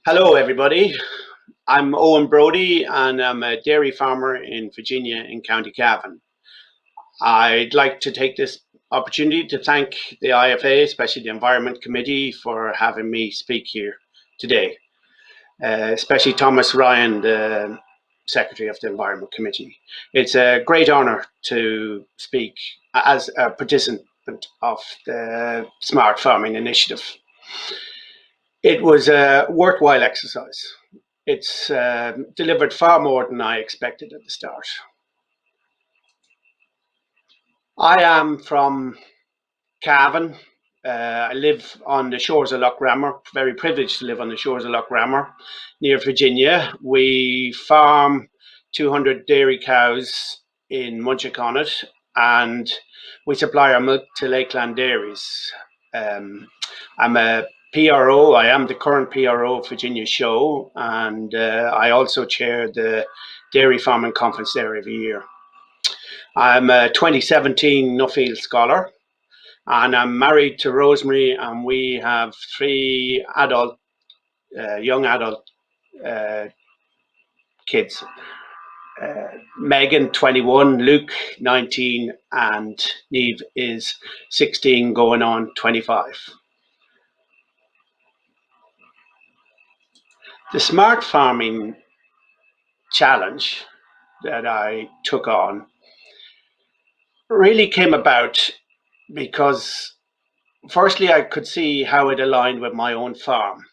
Hello, everybody. I'm Owen Brodie, and I'm a dairy farmer in Virginia in County Cavan. I'd like to take this opportunity to thank the IFA, especially the Environment Committee, for having me speak here today, especially Thomas Ryan, the Secretary of the Environment Committee. It's a great honour to speak as a participant of the Smart Farming Initiative. It was a worthwhile exercise. It's delivered far more than I expected at the start. I am from Cavan. I live on the shores of Loch Ramor, very privileged to live on the shores of Loch Ramor, near Virginia. We farm 200 dairy cows in Munchaconnet, and we supply our milk to Lakeland Dairies. I'm a PRO. I am the current PRO of Virginia Show, and I also chair the Dairy Farming Conference there every year. I'm a 2017 Nuffield Scholar, and I'm married to Rosemary, and we have three young adult kids. Megan, 21, Luke, 19, and Neve is 16, going on 25. The Smart Farming Challenge that I took on really came about because, firstly, I could see how it aligned with my own farm.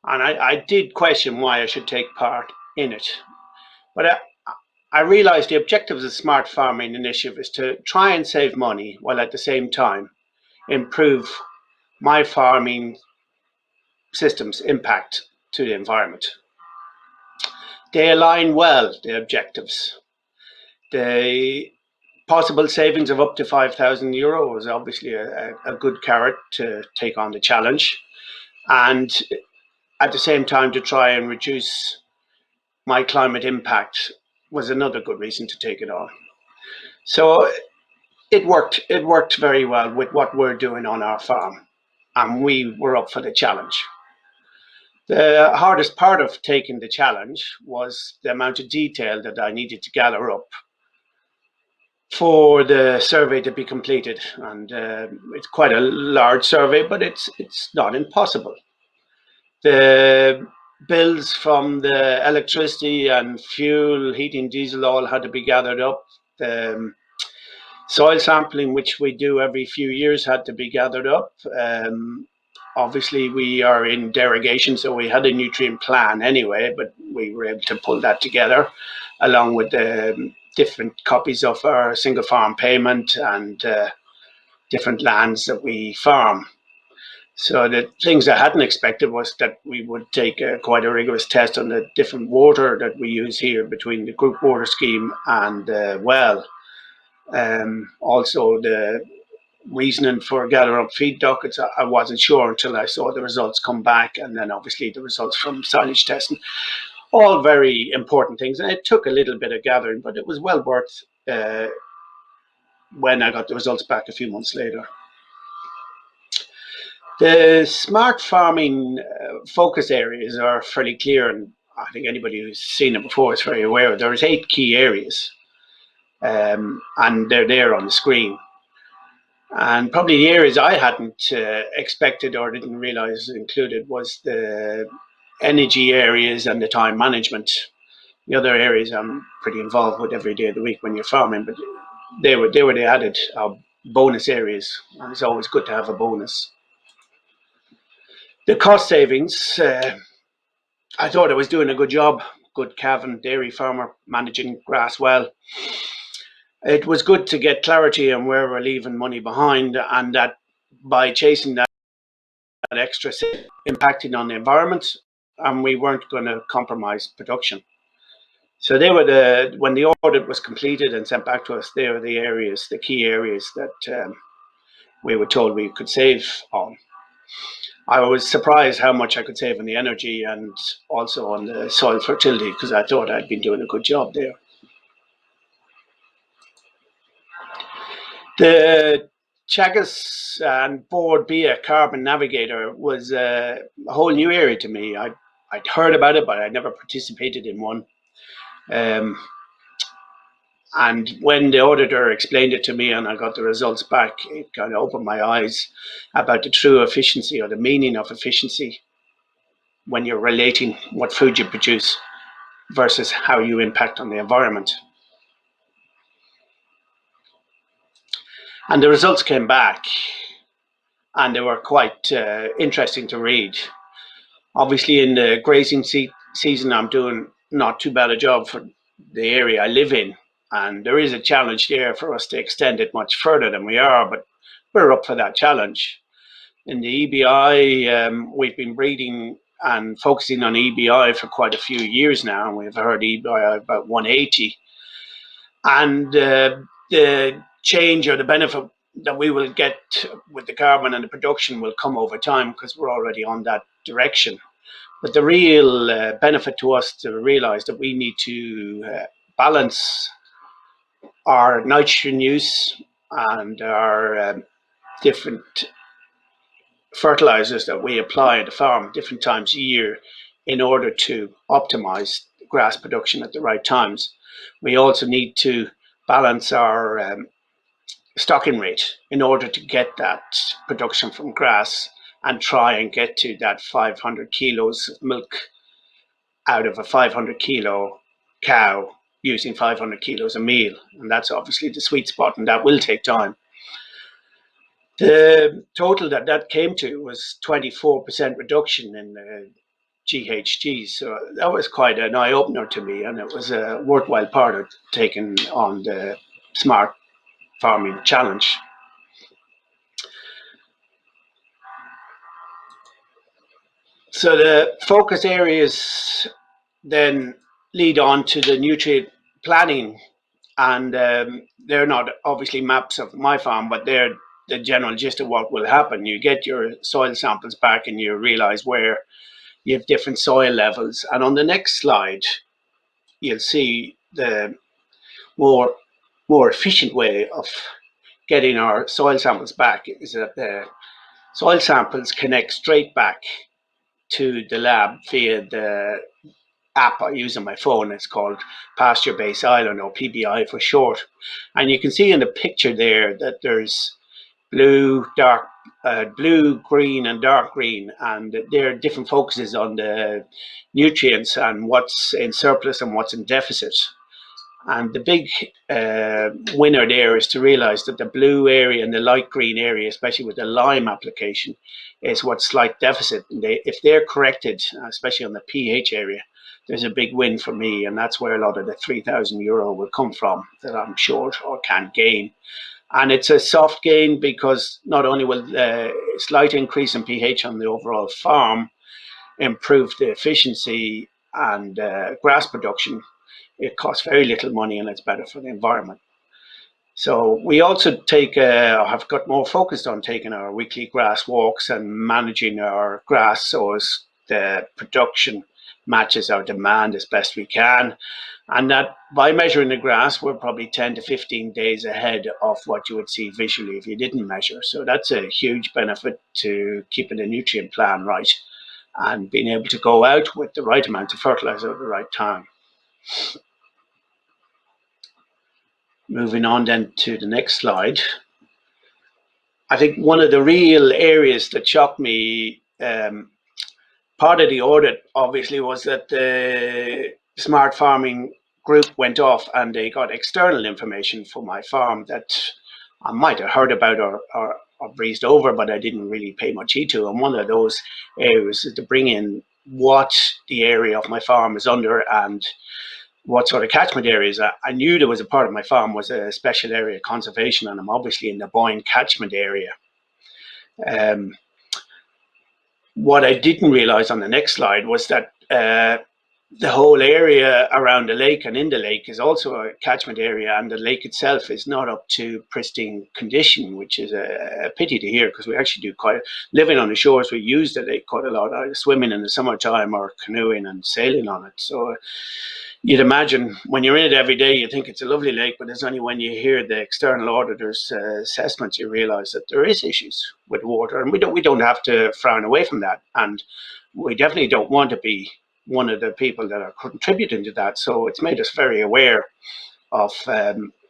And I did question why I should take part in it. But I realized the objective of the Smart Farming Initiative is to try and save money while at the same time improve my farming system's impact to the environment. They align well, the objectives. The possible savings of up to €5,000 is obviously a good carrot to take on the challenge. And at the same time, to try and reduce my climate impact was another good reason to take it on. So it worked very well with what we're doing on our farm, and we were up for the challenge. The hardest part of taking the challenge was the amount of detail that I needed to gather up for the survey to be completed. And it's quite a large survey, but it's not impossible. The bills from the electricity and fuel, heating, diesel, all had to be gathered up. The soil sampling, which we do every few years, had to be gathered up. Obviously, we are in derogation, so we had a nutrient plan anyway, but we were able to pull that together along with the different copies of our single farm payment and different lands that we farm. So the things I hadn't expected was that we would take quite a rigorous test on the different water that we use here between the group water scheme and the well. Also, the reasoning for gathering up feed dockets, I wasn't sure until I saw the results come back, and then obviously the results from silage testing. All very important things, and it took a little bit of gathering, but it was well worth when I got the results back a few months later. The smart farming focus areas are fairly clear, and I think anybody who's seen it before is very aware. There's 8 key areas, and they're there on the screen. And probably the areas I hadn't expected or didn't realize included was the energy areas and the time management. The other areas I'm pretty involved with every day of the week when you're farming, but they were the added bonus areas. And it's always good to have a bonus. The cost savings, I thought I was doing a good job. Good Cavan dairy farmer, managing grass well. It was good to get clarity on where we're leaving money behind, and that by chasing that extra impacting on the environment, and we weren't going to compromise production. So they were when the audit was completed and sent back to us, they were the areas, the key areas that we were told we could save on. I was surprised how much I could save on the energy and also on the soil fertility, because I thought I'd been doing a good job there. The Chagas and Board Bia Carbon Navigator was a whole new area to me. I I'd heard about it, but I never participated in one. Um, and when the auditor explained it to me and I got the results back, it kind of opened my eyes about the true efficiency or the meaning of efficiency when you're relating what food you produce versus how you impact on the environment. And the results came back and they were quite interesting to read. Obviously, in the grazing season, I'm doing not too bad a job for the area I live in. And there is a challenge there for us to extend it much further than we are, but we're up for that challenge. In the EBI, we've been breeding and focusing on EBI for quite a few years now, and we've heard EBI about 180. And the change or the benefit that we will get with the carbon and the production will come over time because we're already on that direction. But the real benefit to us to realize that we need to balance our nitrogen use and our different fertilizers that we apply at the farm different times a year in order to optimize grass production at the right times. We also need to balance our stocking rate in order to get that production from grass and try and get to that 500 kilos of milk out of a 500 kilo cow using 500 kilos of meal. And that's obviously the sweet spot, and that will take time. The total that came to was 24% reduction in the GHG. So that was quite an eye opener to me, and it was a worthwhile part of taking on the smart farming challenge. So the focus areas then lead on to the nutrient planning, and they're not obviously maps of my farm, but they're the general gist of what will happen. You get your soil samples back and you realize where you have different soil levels. And on the next slide, you'll see the more efficient way of getting our soil samples back is that the soil samples connect straight back to the lab via the app I use on my phone. It's called Pasture Based Island, or PBI for short. And you can see in the picture there that there's blue, green, and dark green, and there are different focuses on the nutrients and what's in surplus and what's in deficit. And the big winner there is to realize that the blue area and the light green area, especially with the lime application, is what's slight deficit. And if they're corrected, especially on the pH area, there's a big win for me. And that's where a lot of the €3,000 will come from that I'm short or can't gain. And it's a soft gain because not only will a slight increase in pH on the overall farm improve the efficiency and grass production, it costs very little money and it's better for the environment. So we also have got more focused on taking our weekly grass walks and managing our grass so as the production matches our demand as best we can. And that by measuring the grass, we're probably 10 to 15 days ahead of what you would see visually if you didn't measure. So that's a huge benefit to keeping the nutrient plan right and being able to go out with the right amount of fertilizer at the right time. Moving on then to the next slide. I think one of the real areas that shocked me, part of the audit obviously was that the smart farming group went off and they got external information for my farm that I might have heard about or breezed over, but I didn't really pay much heed to. And one of those areas is to bring in what the area of my farm is under and what sort of catchment areas. I knew there was a part of my farm was a special area conservation, and I'm obviously in the Boyne catchment area. What I didn't realize on the next slide was that the whole area around the lake and in the lake is also a catchment area, and the lake itself is not up to pristine condition, which is a pity to hear because we actually do quite, living on the shores, we use the lake quite a lot, either swimming in the summertime or canoeing and sailing on it. So you'd imagine when you're in it every day, you think it's a lovely lake, but it's only when you hear the external auditors' assessments you realize that there is issues with water, and we don't have to frown away from that. And we definitely don't want to be one of the people that are contributing to that. So it's made us very aware of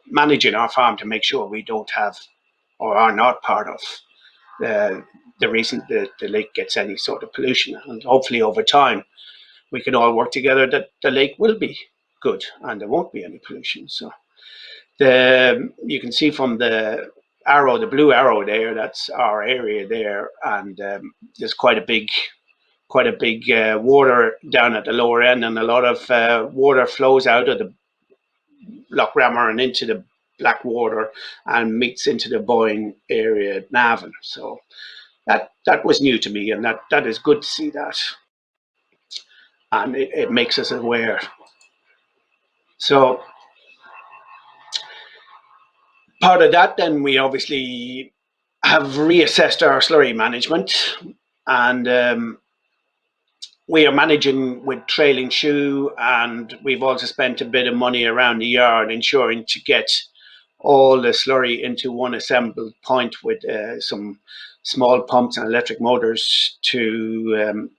managing our farm to make sure we don't have or are not part of the reason the lake gets any sort of pollution. And hopefully over time we can all work together that the lake will be good and there won't be any pollution. So you can see from the arrow, the blue arrow there, that's our area there, and there's quite a big water down at the lower end, and a lot of water flows out of the Loch Rammer and into the black water and meets into the Boyne area at Navan. So that was new to me, and that is good to see that, and it makes us aware. So part of that, then we obviously have reassessed our slurry management, and we are managing with trailing shoe, and we've also spent a bit of money around the yard ensuring to get all the slurry into one assembled point with some small pumps and electric motors to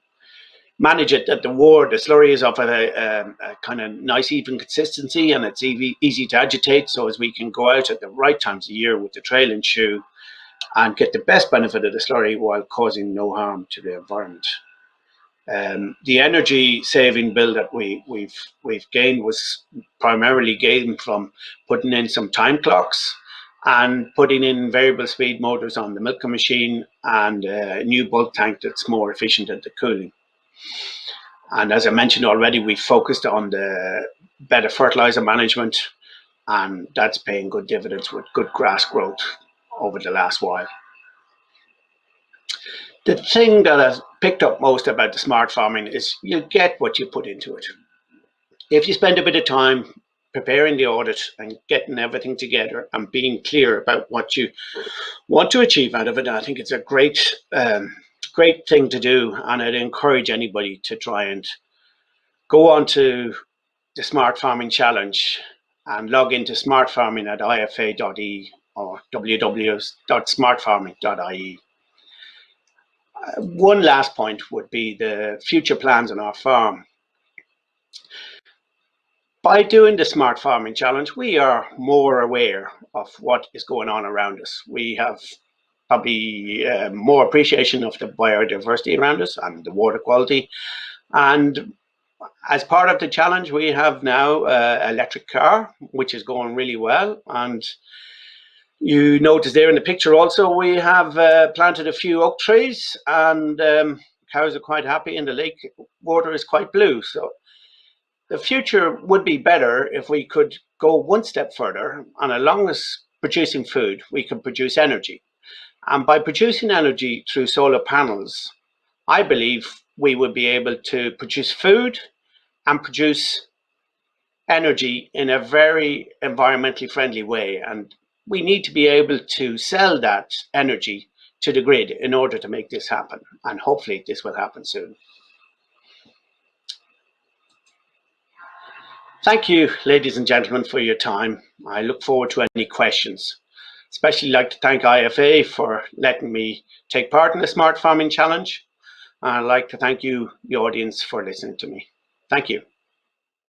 manage it, that the slurry is of a kind of nice even consistency, and it's easy to agitate, so as we can go out at the right times of year with the trailing shoe and get the best benefit of the slurry while causing no harm to the environment. The energy saving bill that we've gained was primarily gained from putting in some time clocks and putting in variable speed motors on the milking machine and a new bulk tank that's more efficient at the cooling. And as I mentioned already, we focused on the better fertilizer management, and that's paying good dividends with good grass growth over the last while. The thing that I've picked up most about the smart farming is you get what you put into it. If you spend a bit of time preparing the audit and getting everything together and being clear about what you want to achieve out of it, I think it's a great thing to do, and I'd encourage anybody to try and go on to the Smart Farming Challenge and log into smartfarming at ifa.e or www.smartfarming.ie. One last point would be the future plans on our farm. By doing the Smart Farming Challenge, we are more aware of what is going on around us. We have probably more appreciation of the biodiversity around us and the water quality. And as part of the challenge, we have now an electric car, which is going really well. And you notice there in the picture also, we have planted a few oak trees, and cows are quite happy, and the lake water is quite blue. So the future would be better if we could go one step further, and along with producing food, we can produce energy. And by producing energy through solar panels, I believe we would be able to produce food and produce energy in a very environmentally friendly way. And we need to be able to sell that energy to the grid in order to make this happen. And hopefully this will happen soon. Thank you, ladies and gentlemen, for your time. I look forward to any questions. Especially like to thank IFA for letting me take part in the Smart Farming Challenge. I'd like to thank you, the audience, for listening to me. Thank you.